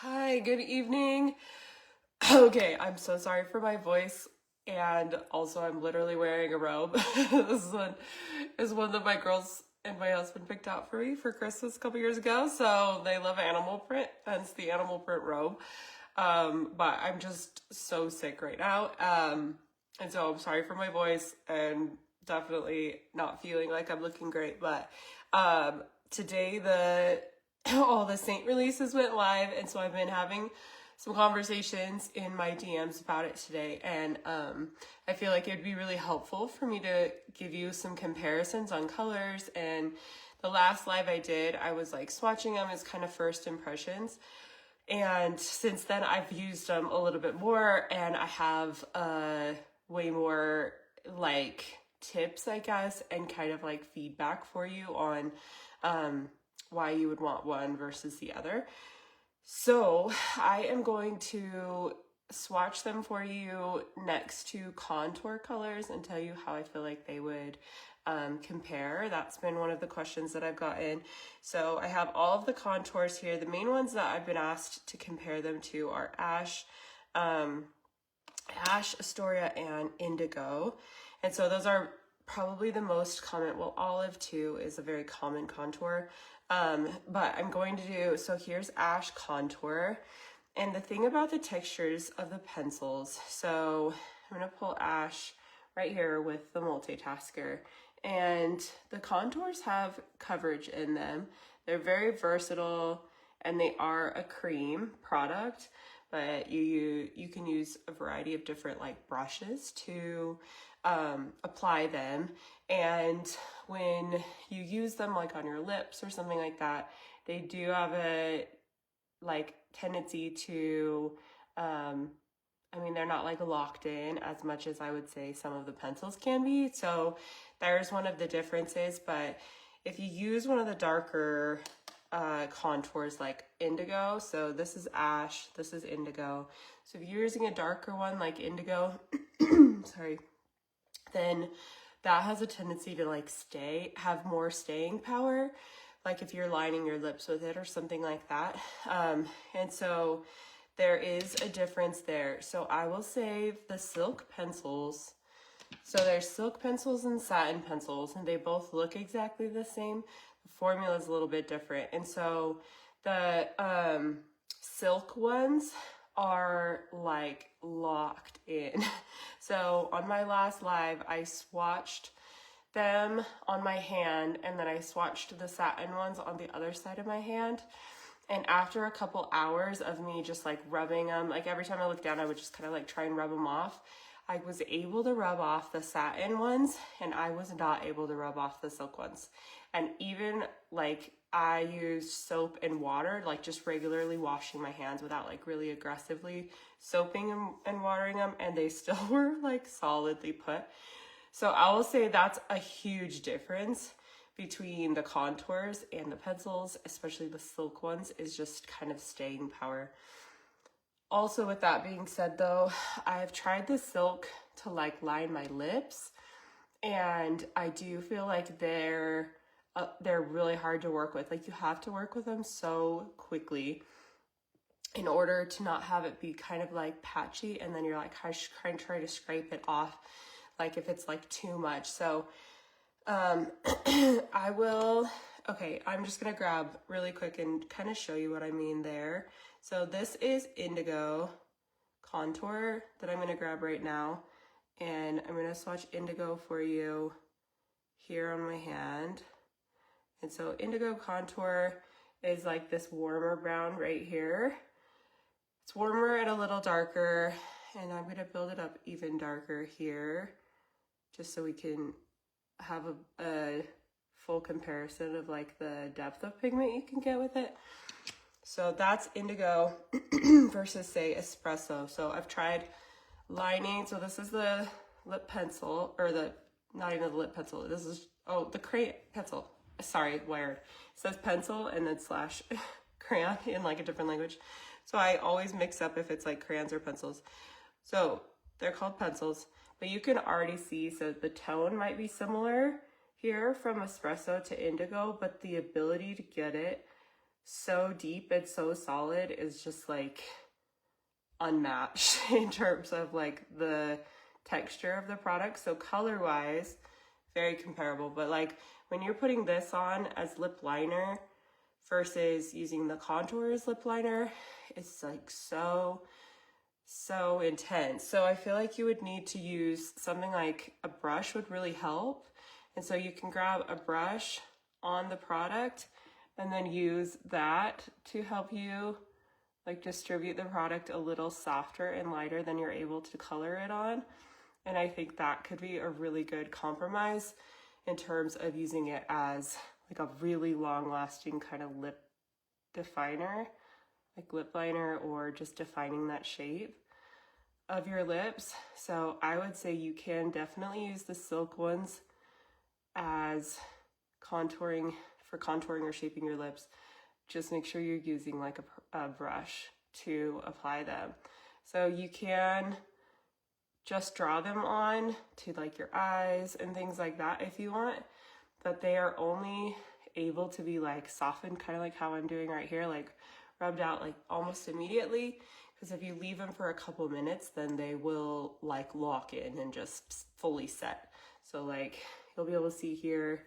Hi, good evening. Okay, I'm so sorry for my voice, and also I'm literally wearing a robe. This one is one that my girls and my husband picked out for me for Christmas a couple years ago. So they love animal print, hence the animal print robe. But I'm just so sick right now. And so I'm sorry for my voice and definitely not feeling like I'm looking great. But today the all the Saint releases went live, and so I've been having some conversations in my DMs about it today, and I feel like it would be really helpful for me to give you some comparisons on colors. And the last live I did, I was like swatching them as kind of first impressions, and since then I've used them a little bit more, and I have way more like tips, I guess, and kind of like feedback for you on why you would want one versus the other. So I am going to swatch them for you next to contour colors and tell you how I feel like they would compare. That's been one of the questions that I've gotten. So I have all of the contours here. The main ones that I've been asked to compare them to are Ash, Astoria, and Indigo. And so those are probably the most common. Well, Olive too is a very common contour. But I'm going to do, so here's Ash Contour. And the thing about the textures of the pencils, so I'm going to pull Ash right here with the multitasker. And the contours have coverage in them. They're very versatile, and they are a cream product, but you can use a variety of different like brushes to apply them. And when you use them like on your lips or something like that, they do have a like tendency to they're not like locked in as much as I would say some of the pencils can be. So there's one of the differences. But if you use one of the darker contours like Indigo, so this is Ash, this is Indigo. So if you're using a darker one like Indigo, sorry, then that has a tendency to like have more staying power, like if you're lining your lips with it or something like that. And so there is a difference there. So I will save the silk pencils. So there's silk pencils and satin pencils, and they both look exactly the same. The formula is a little bit different. And so the silk ones are like locked in. So on my last live, I swatched them on my hand, and then I swatched the satin ones on the other side of my hand. And after a couple hours of me just like rubbing them, like every time I looked down, I would just kind of like try and rub them off. I was able to rub off the satin ones, and I was not able to rub off the silk ones. And even like I used soap and water, like just regularly washing my hands without like really aggressively soaping and watering them, and they still were like solidly put. So I will say that's a huge difference between the contours and the pencils, especially the silk ones, is just kind of staying power. Also, with that being said though, I've tried the silk to like line my lips, and I do feel like they're really hard to work with. Like you have to work with them so quickly in order to not have it be kind of like patchy, and then you're like trying to scrape it off, like if it's like too much. So I'm just gonna grab really quick and kind of show you what I mean there. So this is Indigo contour that I'm gonna grab right now, and I'm gonna swatch Indigo for you here on my hand. And so Indigo contour is like this warmer brown right here. It's warmer and a little darker, and I'm gonna build it up even darker here, just so we can have a full comparison of like the depth of pigment you can get with it. So that's Indigo versus say Espresso. So I've tried lining. So this is the lip pencil, or not even the lip pencil. This is, the crayon pencil. Sorry, wired. It says pencil and then slash crayon in like a different language. So I always mix up if it's like crayons or pencils. So they're called pencils, but you can already see, so the tone might be similar here from Espresso to Indigo, but the ability to get it so deep and so solid is just like unmatched in terms of like the texture of the product. So color wise, very comparable, but like when you're putting this on as lip liner versus using the contour as lip liner, it's like so intense. So I feel like you would need to use something like a brush would really help. And so you can grab a brush on the product and then use that to help you like distribute the product a little softer and lighter than you're able to color it on. And I think that could be a really good compromise in terms of using it as like a really long lasting kind of lip definer, like lip liner, or just defining that shape of your lips. So I would say you can definitely use the silk ones as contouring, for contouring or shaping your lips. Just make sure you're using like a brush to apply them. So you can just draw them on to like your eyes and things like that if you want, but they are only able to be like softened, kind of like how I'm doing right here, like rubbed out like almost immediately, because if you leave them for a couple minutes, then they will like lock in and just fully set. So like you'll be able to see here,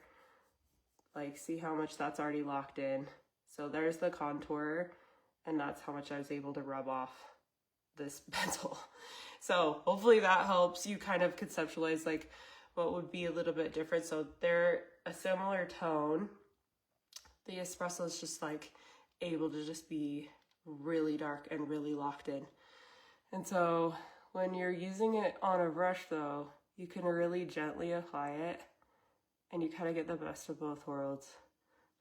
like see how much that's already locked in. So there's the contour, and that's how much I was able to rub off this pencil. So hopefully that helps you kind of conceptualize like what would be a little bit different. So they're a similar tone. The espresso is just like able to just be really dark and really locked in. And so when you're using it on a brush though, you can really gently apply it and you kind of get the best of both worlds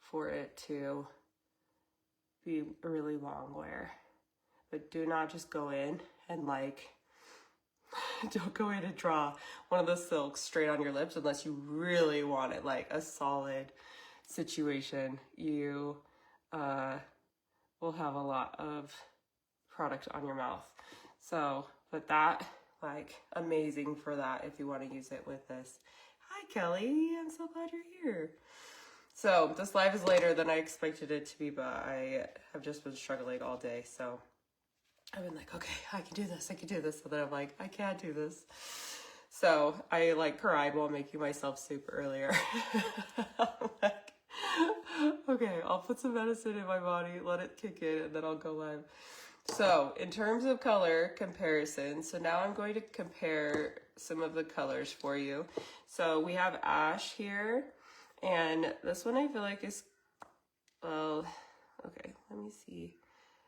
for it to be a really long wear. But do not just go in and like, don't go in and draw one of the silks straight on your lips unless you really want it like a solid situation. You will have a lot of product on your mouth. So, but that, like, amazing for that if you want to use it with this. Hi, Kelly. I'm so glad you're here. So this live is later than I expected it to be, but I have just been struggling all day. So I've been like, okay, I can do this. I can do this. And then I'm like, I can't do this. So I like cried while making myself soup earlier. I'm like, okay, I'll put some medicine in my body, let it kick in, and then I'll go live. So in terms of color comparison, so now I'm going to compare some of the colors for you. So we have ash here, and this one I feel like is, well, okay, let me see.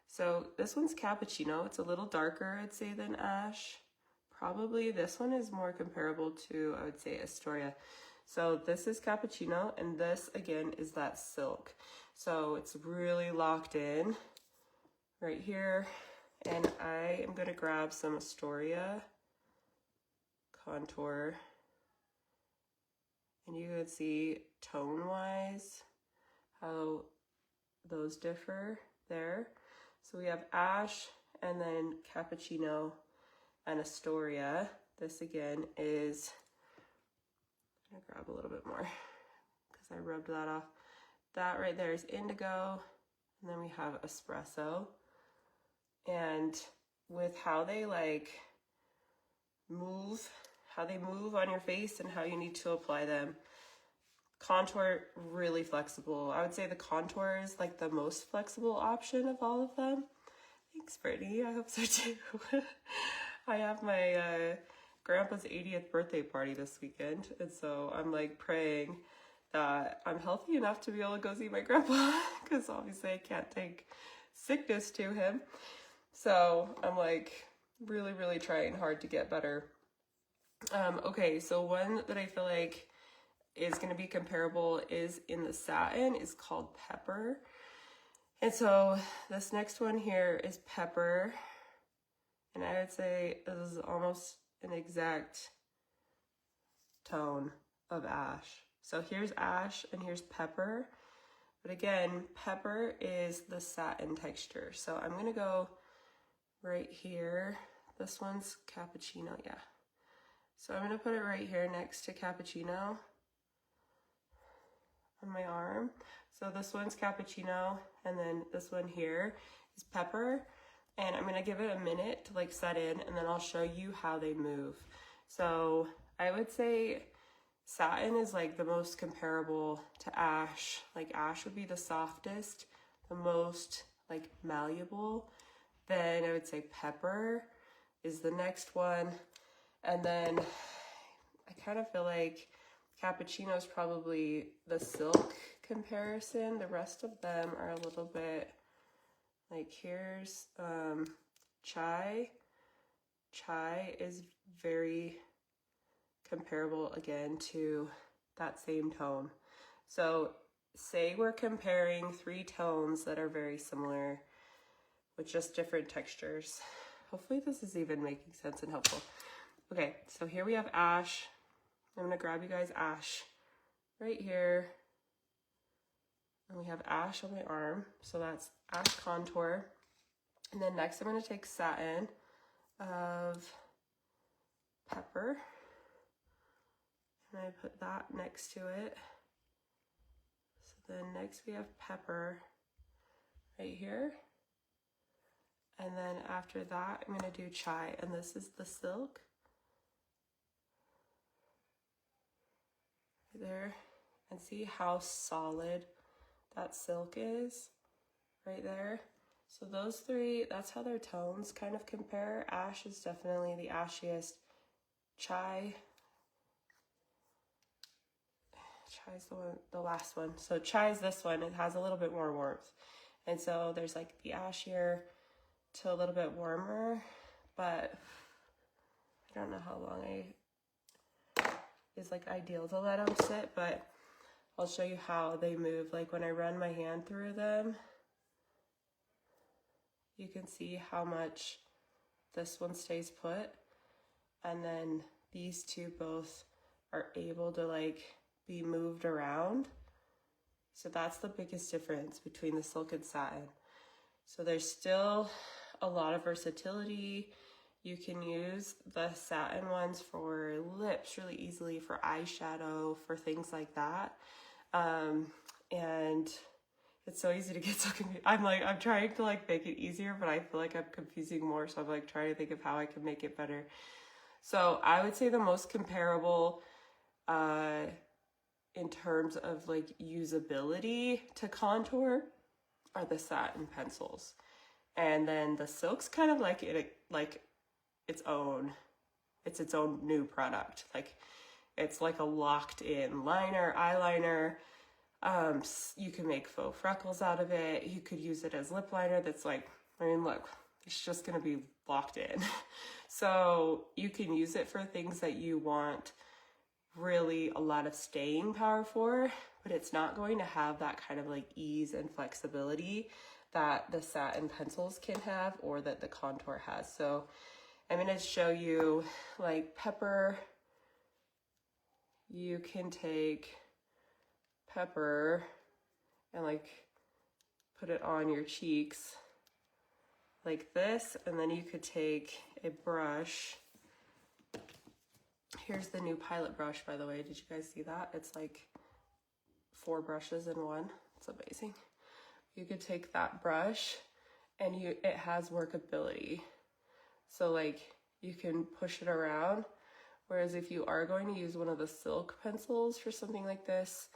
So this one's cappuccino. It's a little darker, I'd say, than ash. Probably this one is more comparable to, I would say, Astoria. So this is cappuccino, and this again is that silk. So it's really locked in right here. And I am gonna grab some Astoria contour. And you can see tone-wise how those differ there. So we have ash and then cappuccino and Astoria. This again is, I'm gonna grab a little bit more because I rubbed that off. That right there is indigo, and then we have espresso. And with how they like move, how they move on your face and how you need to apply them, contour really flexible. I would say the contour is like the most flexible option of all of them. Thanks, Brittany. I hope so too. I have my grandpa's 80th birthday party this weekend, and so I'm like praying that I'm healthy enough to be able to go see my grandpa, because obviously I can't take sickness to him. So I'm like really, really trying hard to get better. Okay, so one that I feel like is going to be comparable is in the satin, is called Pepper. And so this next one here is Pepper, and I would say this is almost an exact tone of ash. So here's ash and here's pepper, but again, pepper is the satin texture. So I'm gonna go right here. This one's cappuccino, yeah. So I'm gonna put it right here next to cappuccino on my arm. So this one's cappuccino, and then this one here is pepper. And I'm gonna give it a minute to like set in, and then I'll show you how they move. So I would say satin is like the most comparable to ash. Like ash would be the softest, the most like malleable. Then I would say pepper is the next one. And then I kind of feel like cappuccino is probably the silk comparison. The rest of them are a little bit like, here's chai. Chai is very comparable again to that same tone. So say we're comparing 3 tones that are very similar with just different textures. Hopefully this is even making sense and helpful. Okay, so here we have ash. I'm gonna grab you guys ash right here. And we have ash on my arm, so that's ash contour. And then next I'm gonna take satin of pepper. And I put that next to it. So then next we have pepper right here. And then after that, I'm gonna do chai, and this is the silk. Right there. And see how solid that silk is right there. So those 3, that's how their tones kind of compare. Ash is definitely the ashiest. Chai is the last one. So chai is this one. It has a little bit more warmth. And so there's like the ashier to a little bit warmer, but I don't know how long is like ideal to let them sit, but I'll show you how they move. Like when I run my hand through them, you can see how much this one stays put, and then these 2 both are able to like be moved around. So that's the biggest difference between the silk and satin. So there's still a lot of versatility. You can use the satin ones for lips really easily, for eyeshadow, for things like that. And it's so easy to get so confused. I'm trying to like make it easier, but I feel like I'm confusing more. So I'm like trying to think of how I can make it better. So I would say the most comparable in terms of like usability to contour are the satin pencils. And then the silk's kind of like its own new product. Like it's like a locked in liner, eyeliner. You can make faux freckles out of it. You could use it as lip liner. That's like, I mean, look, it's just gonna be locked in. So you can use it for things that you want really a lot of staying power for, but it's not going to have that kind of like ease and flexibility that the satin pencils can have, or that the contour has. So I'm going to show you like pepper. You can take pepper and like put it on your cheeks like this, and then you could take a brush. Here's the new Pilot brush, by the way. Did you guys see that? It's like 4 brushes in one. It's amazing. You could take that brush and it has workability. So like you can push it around. Whereas if you are going to use one of the silk pencils for something like this,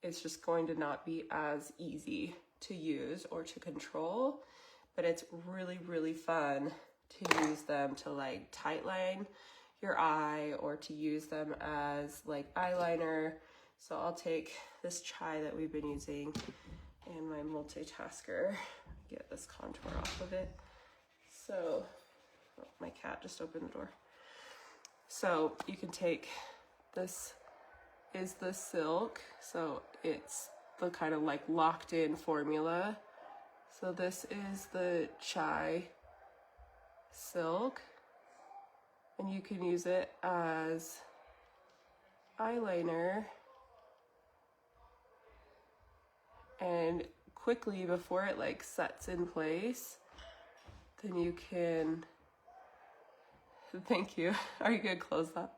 it's just going to not be as easy to use or to control. But it's really, really fun to use them to like tightline your eye, or to use them as like eyeliner. So I'll take this chai that we've been using and my multitasker, get this contour off of it. So, oh, my cat just opened the door. So you can take, this is the silk, so it's the kind of like locked in formula. So this is the chai silk, and you can use it as eyeliner. And quickly, before it like sets in place, then you can, thank you. Are you gonna close that?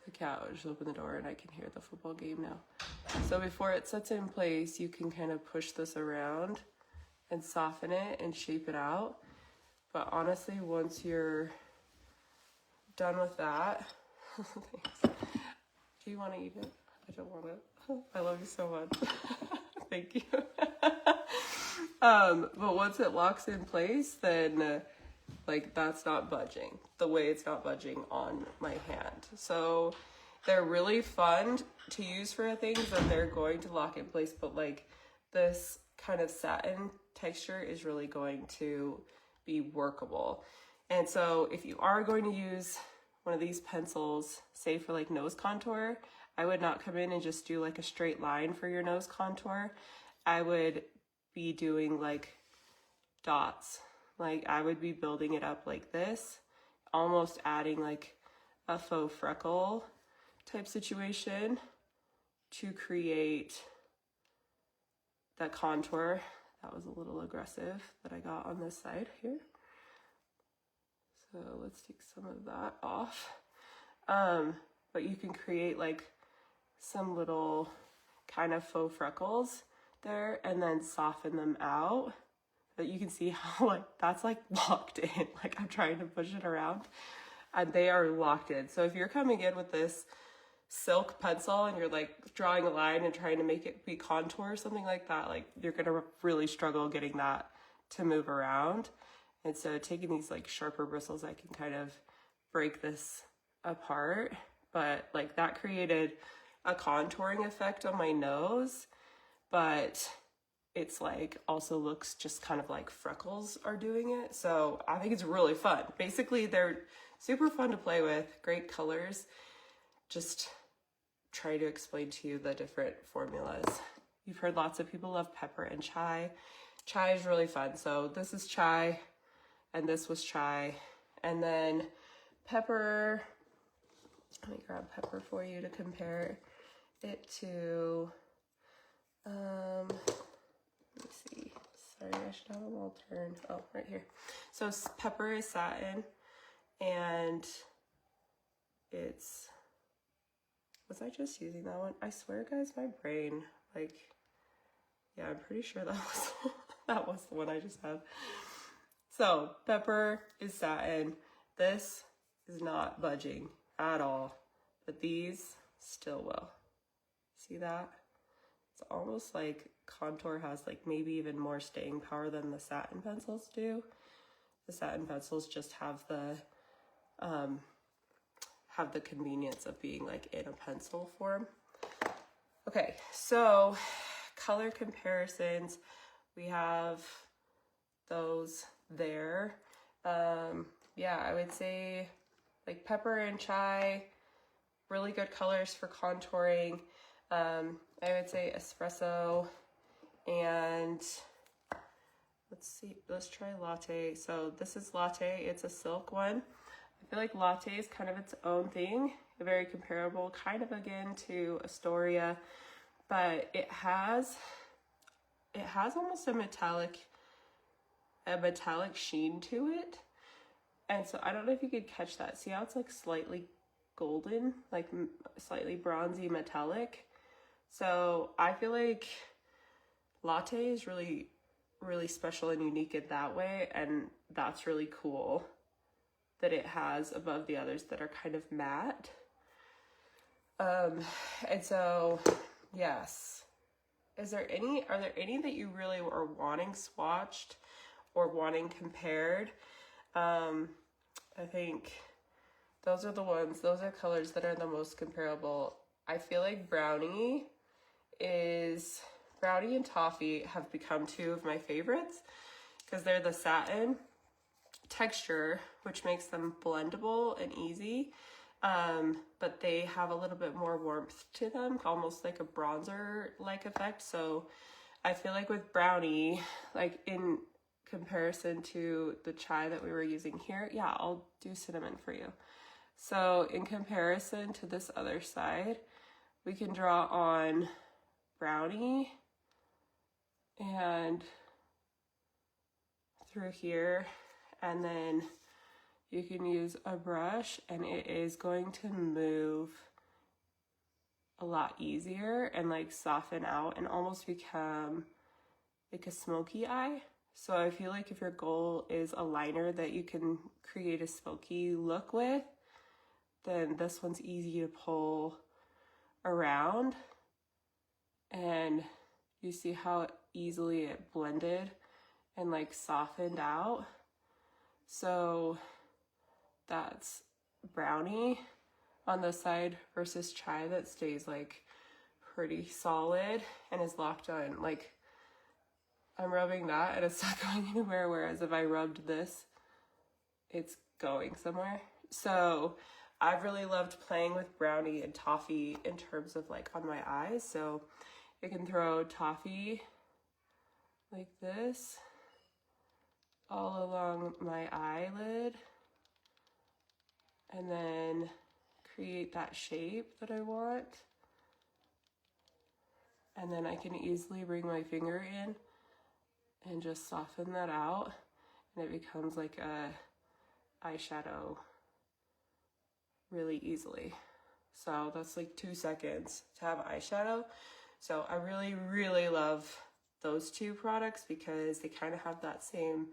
The cat just opened the door and I can hear the football game now. So before it sets in place, you can kind of push this around and soften it and shape it out. But honestly, once you're done with that, do you want to eat it? I don't want it. I love you so much. Thank you. But once it locks in place, then like that's not budging the way it's not budging on my hand. So they're really fun to use for things that they're going to lock in place, but like this kind of satin texture is really going to be workable. And so if you are going to use one of these pencils, say for like nose contour, I would not come in and just do like a straight line for your nose contour. I would be doing like dots. Like I would be building it up like this, almost adding like a faux freckle type situation to create that contour. That was a little aggressive that I got on this side here. So let's take some of that off. But you can create like some little kind of faux freckles there and then soften them out. But you can see how like that's like locked in. Like I'm trying to push it around and they are locked in. So if you're coming in with this silk pencil and you're like drawing a line and trying to make it be contour or something like that, like you're gonna really struggle getting that to move around. And so taking these like sharper bristles, I can kind of break this apart. But like that created a contouring effect on my nose, but it's like also looks just kind of like freckles are doing it. So I think it's really fun. Basically, they're super fun to play with, great colors. Just try to explain to you the different formulas. You've heard lots of people love pepper and chai. Chai is really fun. So this is chai and this was chai. And then pepper, let me grab pepper for you to compare it to, let me see. Sorry, I should have them all turned. Oh, right here. So pepper is satin and it's, was I just using that one? I swear guys, my brain, like, yeah, I'm pretty sure that was, that was the one I just had. So pepper is satin. This is not budging at all, but these still will. See that? It's almost like contour has like maybe even more staying power than the satin pencils do. The satin pencils just have the convenience of being like in a pencil form. Okay, so color comparisons, we have those there. Yeah, I would say like pepper and chai, really good colors for contouring. I would say espresso and let's see, let's try latte. So this is latte, it's a silk one. I feel like latte is kind of its own thing, very comparable kind of again to Astoria, but it has almost a metallic sheen to it. And so I don't know if you could catch that. See how it's like slightly golden, like slightly bronzy metallic. So I feel like latte is really, really special and unique in that way. And that's really cool that it has above the others that are kind of matte. And so, yes. Are there any that you really are wanting swatched or wanting compared? I think those are the ones, those are colors that are the most comparable. I feel like Brownie and Toffee have become two of my favorites because they're the satin texture, which makes them blendable and easy. But they have a little bit more warmth to them, almost like a bronzer-like effect. So I feel like with Brownie, like in comparison to the chai that we were using here, yeah, I'll do cinnamon for you. So in comparison to this other side, we can draw on Brownie and through here, and then you can use a brush and it is going to move a lot easier and like soften out and almost become like a smoky eye. So I feel like if your goal is a liner that you can create a smoky look with, then this one's easy to pull around. And you see how easily it blended and like softened out. So that's brownie on the side versus chai that stays like pretty solid and is locked on. Like I'm rubbing that and it's not going anywhere, whereas if I rubbed this, it's going somewhere. So I've really loved playing with brownie and toffee in terms of like on my eyes. So you can throw toffee like this all along my eyelid and then create that shape that I want. And then I can easily bring my finger in and just soften that out, and it becomes like a eyeshadow really easily. So that's like 2 seconds to have eyeshadow. So I really love those two products because they kind of have that same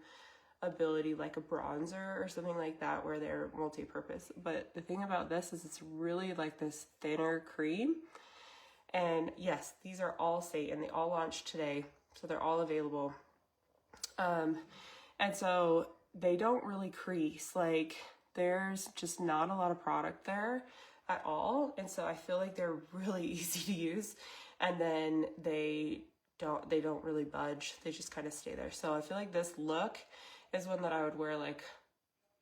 ability like a bronzer or something like that where they're multi-purpose. But the thing about this is it's really like this thinner cream. And yes, these are all Saint and they all launched today, so they're all available. And so they don't really crease, like there's just not a lot of product there at all. And so I feel like they're really easy to use, and then they don't really budge. They just kind of stay there. So I feel like this look is one that I would wear like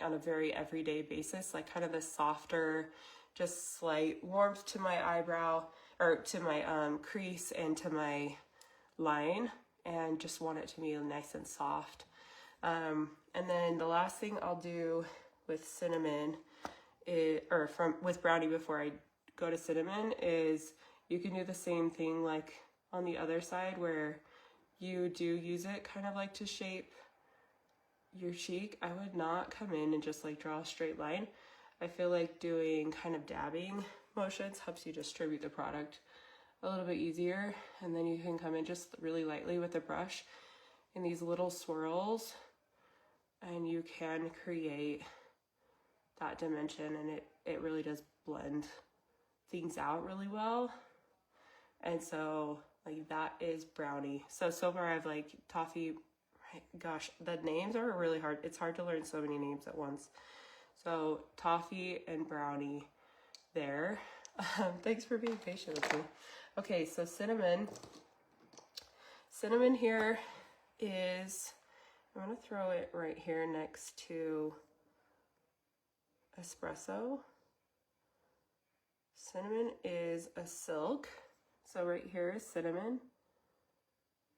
on a very everyday basis, like kind of this softer, just slight warmth to my eyebrow or to my crease and to my line, and just want it to be nice and soft. And then the last thing I'll do with cinnamon with brownie before I go to cinnamon is you can do the same thing like on the other side where you do use it kind of like to shape your cheek. I would not come in and just like draw a straight line. I feel like doing kind of dabbing motions helps you distribute the product a little bit easier, and then you can come in just really lightly with a brush in these little swirls and you can create that dimension, and it really does blend things out really well. And so like that is brownie. So far I've like toffee, gosh, the names are really hard. It's hard to learn so many names at once. So toffee and brownie there. Thanks for being patient with me. Okay, so cinnamon. Cinnamon here is, I'm gonna throw it right here next to espresso. Cinnamon is a silk. So right here is cinnamon.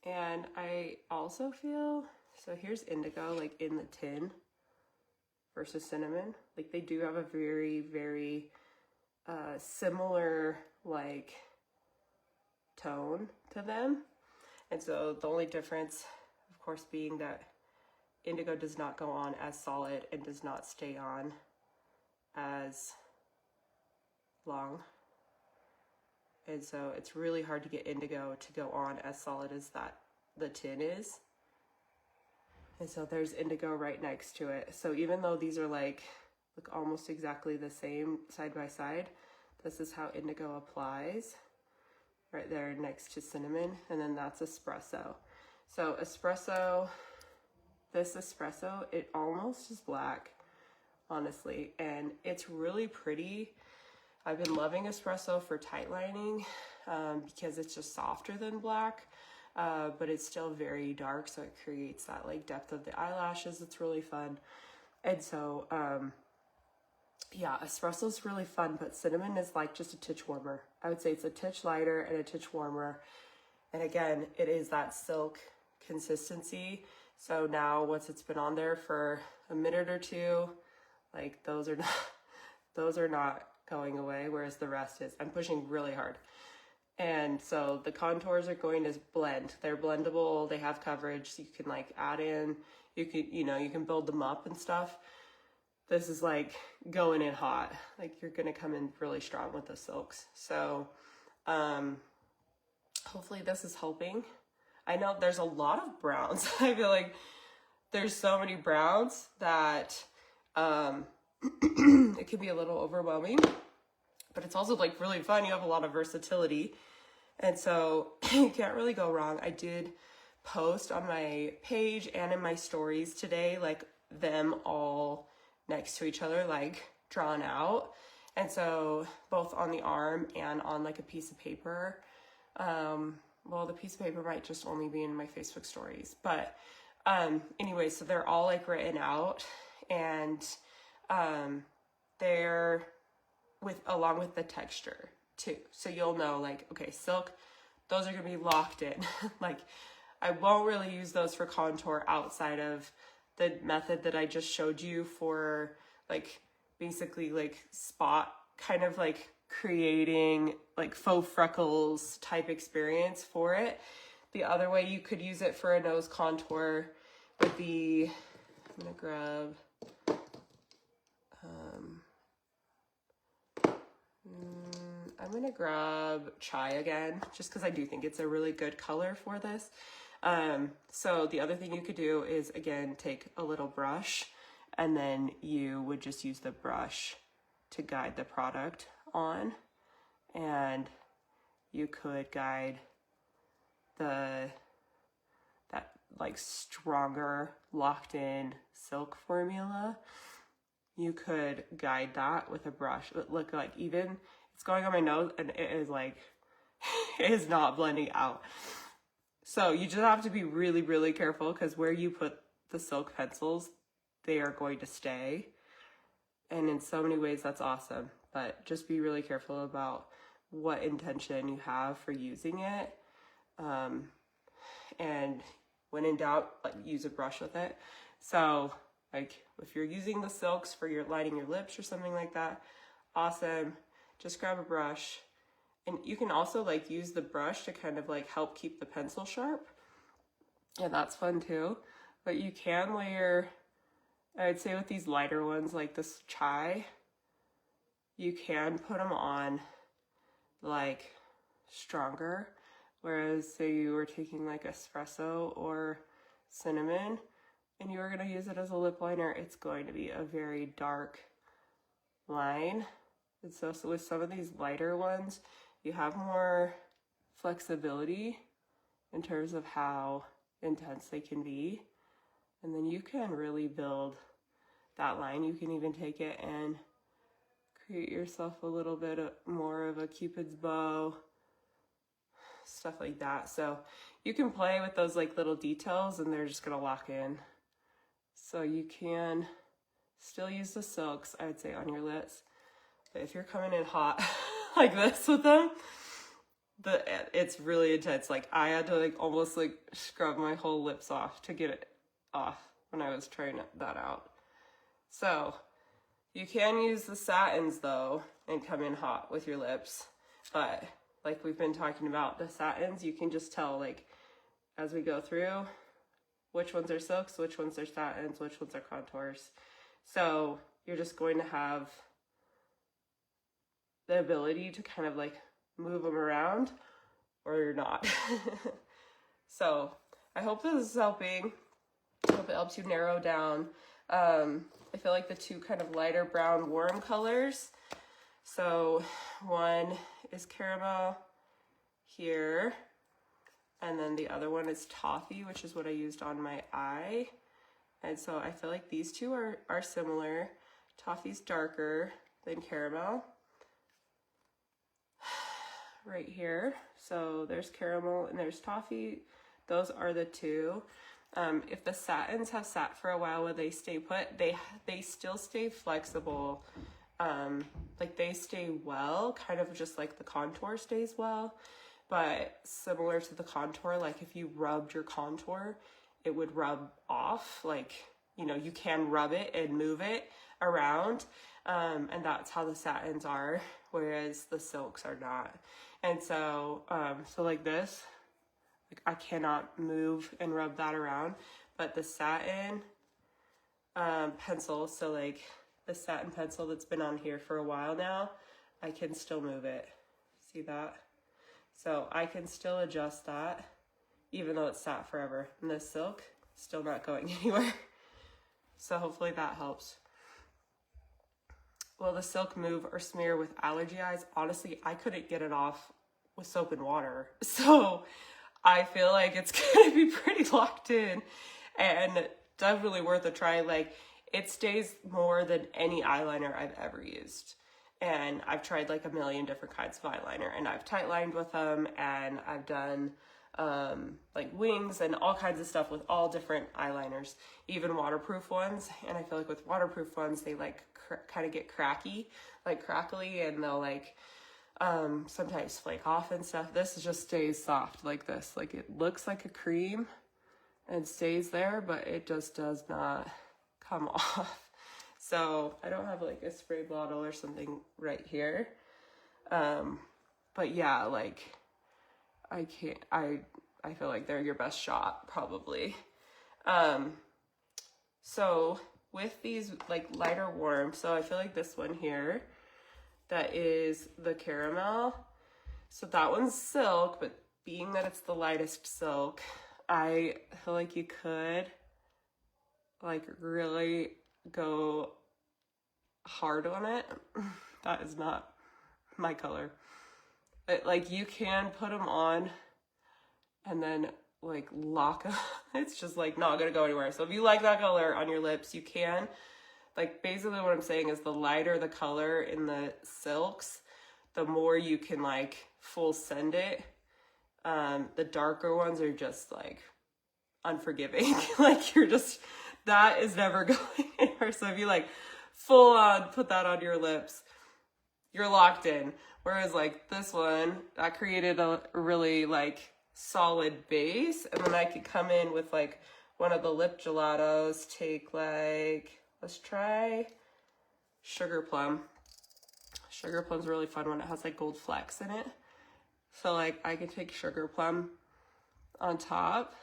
And I also feel, so here's indigo like in the tin versus cinnamon. Like they do have a very similar like tone to them. And so the only difference, of course, being that indigo does not go on as solid and does not stay on as long. And so it's really hard to get indigo to go on as solid as that the tin is. And so there's indigo right next to it. So even though these are like look almost exactly the same side by side, this is how indigo applies right there next to cinnamon. And then that's espresso. So espresso, this espresso, it almost is black, honestly, and it's really pretty. I've been loving espresso for tight lining because it's just softer than black, but it's still very dark, so it creates that like depth of the eyelashes. It's really fun. And so yeah, espresso is really fun, but cinnamon is like just a titch warmer. I would say it's a titch lighter and a titch warmer. And again, it is that silk consistency. So now once it's been on there for a minute or two, like those are not going away, whereas the rest is. I'm pushing really hard. And so the contours are going to blend. They're blendable, they have coverage, so you can like add in, you can build them up and stuff. This is like going in hot. Like you're gonna come in really strong with the silks. So Hopefully this is helping. I know there's a lot of browns. I feel like there's so many browns that it can be a little overwhelming, but it's also like really fun. You have a lot of versatility. And so you can't really go wrong. I did post on my page and in my stories today, like them all next to each other, like drawn out. And so both on the arm and on like a piece of paper. Well, the piece of paper might just only be in my Facebook stories, but anyway, so they're all like written out, and they're along with the texture too. So you'll know like, okay, silk, those are gonna be locked in. Like I won't really use those for contour outside of the method that I just showed you for like basically like spot kind of like creating like faux freckles type experience for it. The other way you could use it for a nose contour would be, I'm gonna grab I'm gonna grab Chai again, just because I do think it's a really good color for this. So the other thing you could do is, again, take a little brush, and then you would just use the brush to guide the product on, and you could guide that like stronger locked in silk formula. You could guide that with a brush. It look like even it's going on my nose and it is like, it is not blending out. So you just have to be really, really careful, because where you put the silk pencils, they are going to stay. And in so many ways, that's awesome. But just be really careful about what intention you have for using it. And when in doubt, like, use a brush with it. So like if you're using the silks for your lining your lips or something like that, awesome. Just grab a brush. And you can also like use the brush to kind of like help keep the pencil sharp. And that's fun too. But you can layer, I would say with these lighter ones like this Chai, you can put them on like stronger. Whereas say you were taking like espresso or cinnamon and you were going to use it as a lip liner, it's going to be a very dark line. And so with some of these lighter ones, you have more flexibility in terms of how intense they can be. And then you can really build that line. You can even take it and create yourself a little bit more of a Cupid's bow, stuff like that. So you can play with those like little details and they're just gonna lock in. So you can still use the silks, I'd say, on your lips. But if you're coming in hot like this with them, it's really intense. Like I had to like almost like scrub my whole lips off to get it off when I was trying that out. So you can use the satins though and come in hot with your lips. But like we've been talking about, the satins, you can just tell like as we go through which ones are silks, which ones are satins, which ones are contours. So you're just going to have the ability to kind of like move them around or you're not. So I hope this is helping. I hope it helps you narrow down. I feel like the two kind of lighter brown warm colors. So one is caramel here. And then the other one is toffee, which is what I used on my eye. And so I feel like these two are similar. Toffee's darker than caramel. Right here. So there's caramel and there's toffee. Those are the two. If the satins have sat for a while where they stay put, they still stay flexible. Like they stay well, kind of just like the contour stays well. But similar to the contour, like if you rubbed your contour, it would rub off. Like, you know, you can rub it and move it around. And that's how the satins are, whereas the silks are not. And so, so like this, like I cannot move and rub that around, but the satin pencil, so like the satin pencil that's been on here for a while now, I can still move it. See that? So I can still adjust that even though it's sat forever. And this silk, still not going anywhere. So hopefully that helps. Will the silk move or smear with allergy eyes? Honestly, I couldn't get it off with soap and water. So I feel like it's gonna be pretty locked in and definitely worth a try. Like, it stays more than any eyeliner I've ever used. And I've tried like a million different kinds of eyeliner, and I've tight lined with them, and I've done like wings and all kinds of stuff with all different eyeliners, even waterproof ones. And I feel like with waterproof ones, they like kind of get cracky, like crackly, and they'll like sometimes flake off and stuff. This just stays soft like this. Like, it looks like a cream and stays there, but it just does not come off. So I don't have like a spray bottle or something right here. But yeah, like, I feel like they're your best shot probably. So with these like lighter warm, so I feel like this one here, that is the caramel. So that one's silk, but being that it's the lightest silk, I feel like you could like really go hard on it. That is not my color. But like, you can put them on and then like lock them. It's just like not gonna go anywhere. So if you like that color on your lips, you can. Like, basically what I'm saying is the lighter the color in the silks, the more you can like full send it. The darker ones are just like unforgiving. Like, you're just, that is never going anywhere. So if you like full on put that on your lips, you're locked in. Whereas like this one, that created a really like solid base. And then I could come in with like one of the lip gelatos, take like, let's try Sugar Plum. Sugar Plum's a really fun one. It has like gold flecks in it. So like, I can take Sugar Plum on top,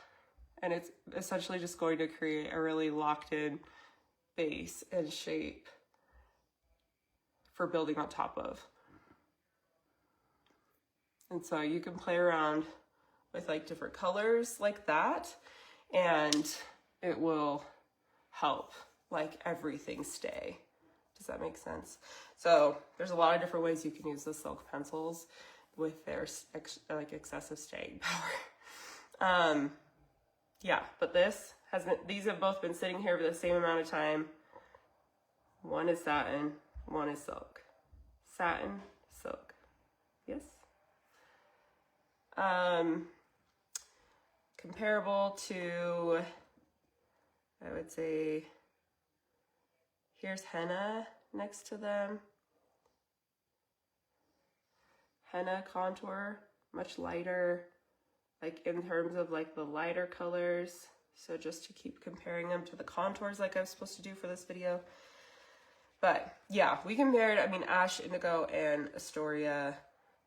and it's essentially just going to create a really locked in base and shape for building on top of. And so you can play around with like different colors like that, and it will help like everything stay. Does that make sense? So there's a lot of different ways you can use the silk pencils with their like excessive staying power. Yeah, but these have both been sitting here for the same amount of time. One is satin, one is silk. Satin, silk. Yes. Comparable to, I would say, here's henna next to them. Henna contour, much lighter, like in terms of like the lighter colors. So just to keep comparing them to the contours like I was supposed to do for this video. But yeah, we compared, I mean, Ash, Indigo, and Astoria.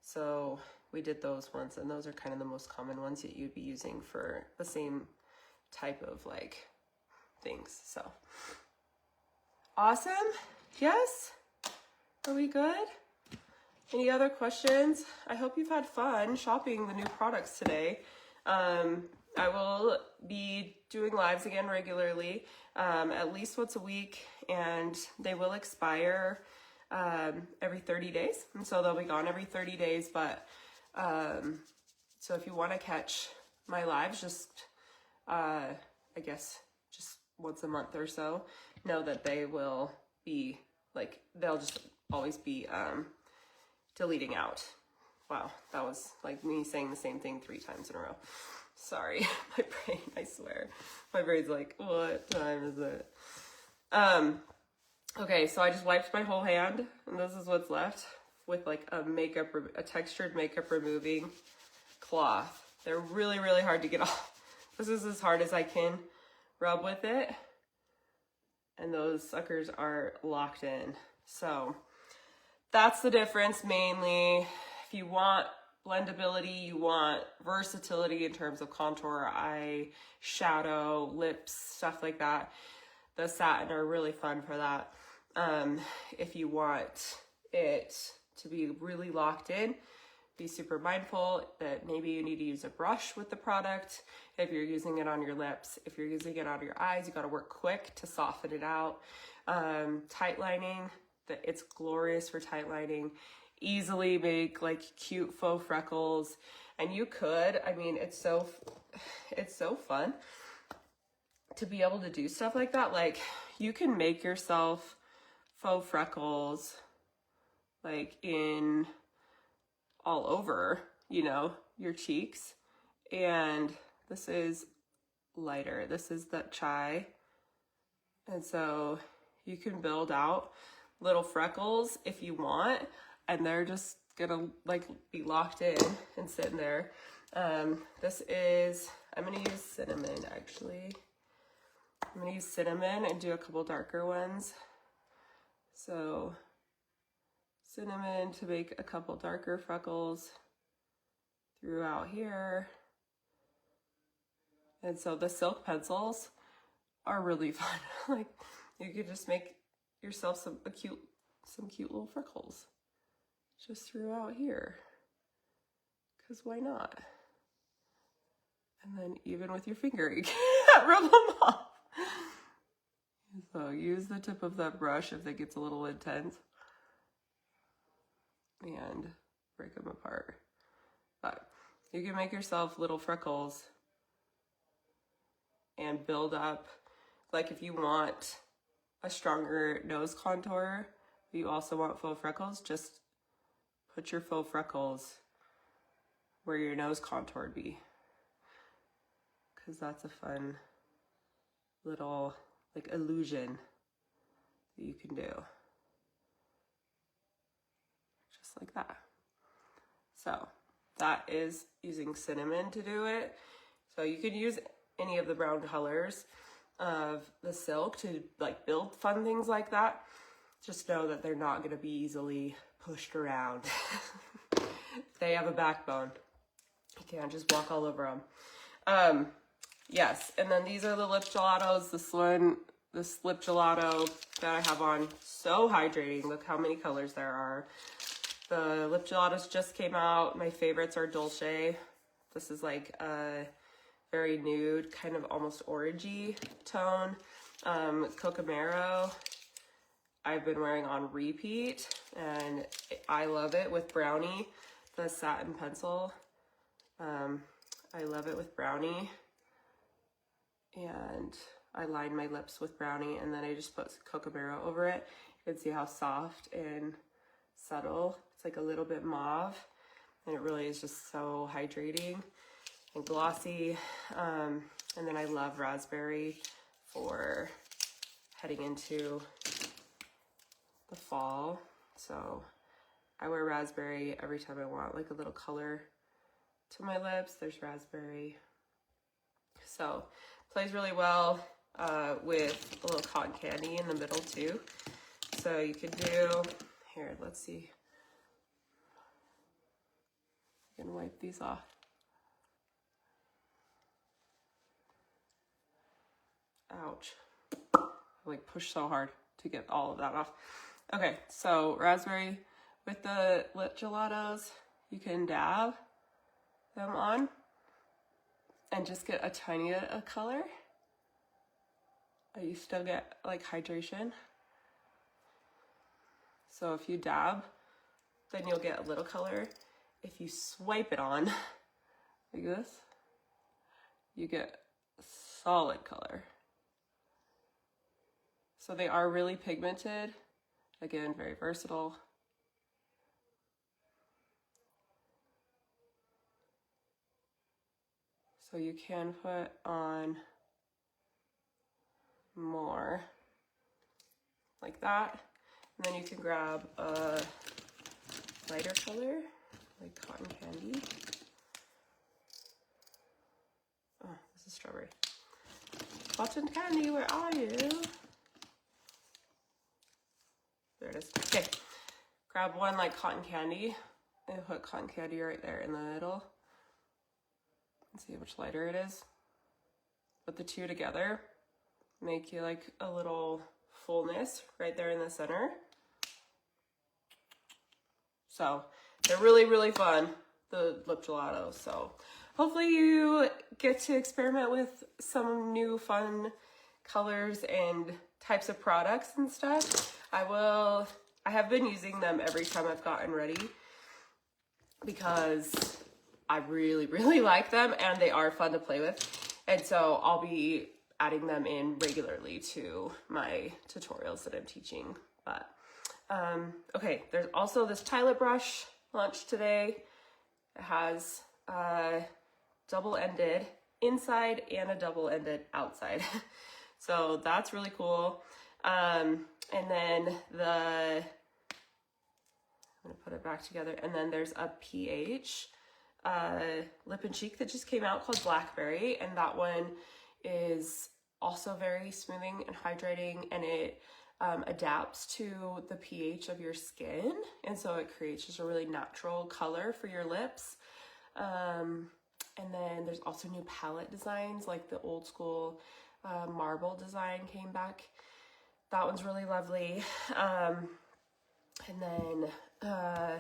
So we did those ones, and those are kind of the most common ones that you'd be using for the same type of like things. So awesome. Yes? Are we good? Any other questions? I hope you've had fun shopping the new products today. I will be doing lives again regularly, at least once a week, and they will expire every 30 days. And so they'll be gone every 30 days. But so if you want to catch my lives, just I guess just once a month or so, know that they will be like, they'll just always be deleting out. Wow, that was like me saying the same thing 3 times in a row. Sorry, my brain, I swear. My brain's like, what time is it? Okay, so I just wiped my whole hand, and this is what's left with like a textured makeup removing cloth. They're really, really hard to get off. This is as hard as I can rub with it, and those suckers are locked in. So that's the difference mainly. If you want blendability, you want versatility in terms of contour, eye, shadow, lips, stuff like that, the satin are really fun for that. If you want it to be really locked in, be super mindful that maybe you need to use a brush with the product if you're using it on your lips. If you're using it on your eyes, you got to work quick to soften it out. Tight lining, it's glorious for tight lining. Easily make like cute faux freckles, and you could, I mean, it's so fun to be able to do stuff like that. Like, you can make yourself faux freckles like in all over, you know, your cheeks. And this is lighter. This is that chai. And so you can build out little freckles if you want, and they're just gonna like be locked in and sitting there. This is, I'm gonna use cinnamon actually. I'm gonna use cinnamon and do a couple darker ones. So cinnamon to make a couple darker freckles throughout here. And so the silk pencils are really fun. Like, you could just make yourself some cute little freckles just throughout here, because why not? And then even with your finger, you can't rub them off. So use the tip of that brush if it gets a little intense and break them apart. But you can make yourself little freckles and build up. Like, if you want a stronger nose contour, but you also want faux freckles, just put your faux freckles where your nose contour would be, because that's a fun little like illusion that you can do. Just like that. So that is using cinnamon to do it. So you could use any of the brown colors of the silk to like build fun things like that. Just know that they're not going to be easily pushed around. They have a backbone. You can't just walk all over them. Yes, and then these are the lip gelatos. This lip gelato that I have on, so hydrating. Look how many colors there are. The lip gelatos just came out. My favorites are Dolce. This is like a very nude, kind of almost orangey tone. Cocamero, I've been wearing on repeat, and I love it with Brownie, the satin pencil. I love it with Brownie, and I line my lips with Brownie, and then I just put Cocamero over it. You can see how soft and subtle. It's like a little bit mauve, and it really is just so hydrating and glossy. And then I love raspberry for heading into the fall. So I wear raspberry every time I want like a little color to my lips. There's raspberry. So plays really well with a little cotton candy in the middle too. So you could do, here, let's see. You can wipe these off. Ouch. I like push so hard to get all of that off. Okay, so raspberry with the lip gelatos, you can dab them on and just get a tiny bit of color. You still get like hydration. So if you dab, then you'll get a little color. If you swipe it on like this, you get solid color. So they are really pigmented. Again, very versatile. So you can put on more like that. And then you can grab a lighter color, like cotton candy. Oh, this is strawberry. Cotton candy, where are you? There it is. Okay, grab one like cotton candy and put cotton candy right there in the middle. And see how much lighter it is. Put the two together, make you like a little fullness right there in the center. So they're really, really fun. the lip gelato. So hopefully you get to experiment with some new fun colors and types of products and stuff. I have been using them every time I've gotten ready because I really, really like them and they are fun to play with. And so I'll be adding them in regularly to my tutorials that I'm teaching. But okay, there's also this Tile brush launched today. It has a double-ended inside and a double-ended outside. So that's really cool. And then I'm gonna put it back together. And then there's a PH lip and cheek that just came out called Blackberry, and that one is also very smoothing and hydrating, and it adapts to the pH of your skin, and so it creates just a really natural color for your lips. And then there's also new palette designs, like the old school marble design came back. That one's really lovely. And then I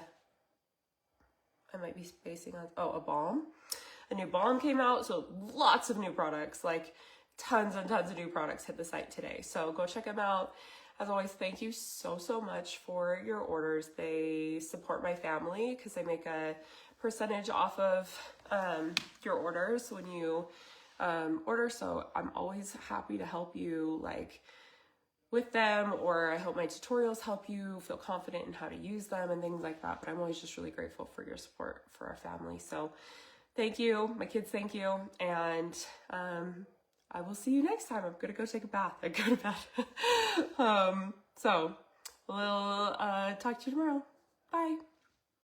might be spacing on, a balm. A new balm came out, so lots of new products, like tons and tons of new products hit the site today. So go check them out. As always, thank you so, so much for your orders. They support my family because they make a percentage off of your orders when you order. So I'm always happy to help you, like, with them, or I hope my tutorials help you feel confident in how to use them and things like that. But I'm always just really grateful for your support for our family. So thank you. My kids, thank you. And I will see you next time. I'm gonna go take a bath and go to bed. So we'll talk to you tomorrow. Bye.